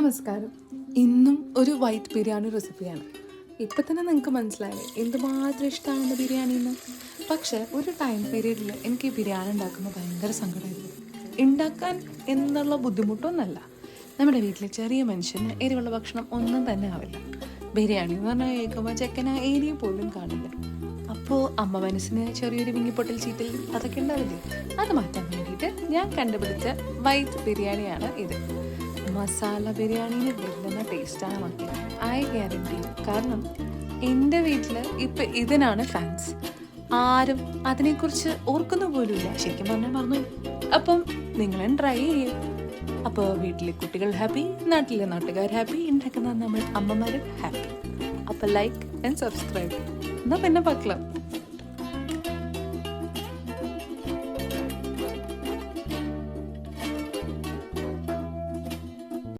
നമസ്കാരം. ഇന്നും ഒരു വൈറ്റ് ബിരിയാണി റെസിപ്പിയാണ്. ഇപ്പം തന്നെ നിങ്ങൾക്ക് മനസ്സിലായില്ലേ എന്തുമാത്രം ഇഷ്ടമാണ് ബിരിയാണി എന്ന്. പക്ഷേ ഒരു ടൈം പീരീഡിൽ എനിക്ക് ഈ ബിരിയാണി ഉണ്ടാക്കുമ്പോൾ ഭയങ്കര സങ്കടമായിരുന്നു. ഉണ്ടാക്കാൻ എന്നുള്ള ബുദ്ധിമുട്ടൊന്നല്ല, നമ്മുടെ വീട്ടിലെ ചെറിയ മനുഷ്യന് എരിവുള്ള ഭക്ഷണം ഒന്നും തന്നെ ആവില്ല. ബിരിയാണി എന്ന് പറഞ്ഞാൽ കേൾക്കുമ്പോൾ ചെക്കന ഏരിയ പോലും കാണില്ല. അപ്പോൾ അമ്മ മനസ്സിന് ചെറിയൊരു വിങ്ങിപ്പൊട്ടൽ ചീറ്റൽ അതൊക്കെ ഉണ്ടാവില്ലേ, അത് മാറ്റാൻ വേണ്ടിയിട്ട് ഞാൻ കണ്ടുപിടിച്ച വൈറ്റ് ബിരിയാണിയാണ് ഇത്. മസാല ബിരിയാണീനെ വെല്ലുന്ന ടേസ്റ്റാണ് മക്കളെ, ഐ ഗ്യാരണ്ടി. കാരണം എൻ്റെ വീട്ടിൽ ഇപ്പം ഇതിനാണ് ഫാൻസ്. ആരും അതിനെക്കുറിച്ച് ഓർക്കുന്ന പോലുമില്ല, ശരിക്കും പറഞ്ഞാൽ മറന്നു. അപ്പം നിങ്ങളും ട്രൈ ചെയ്യും. അപ്പോൾ വീട്ടിലെ കുട്ടികൾ ഹാപ്പി, നാട്ടിലെ നാട്ടുകാർ ഹാപ്പി, ഉണ്ടാക്കുന്ന നമ്മൾ അമ്മമാരും ഹാപ്പി. അപ്പോൾ ലൈക്ക് ആൻഡ് സബ്സ്ക്രൈബ്. എന്നാൽ പിന്നെ പാക്കലാം.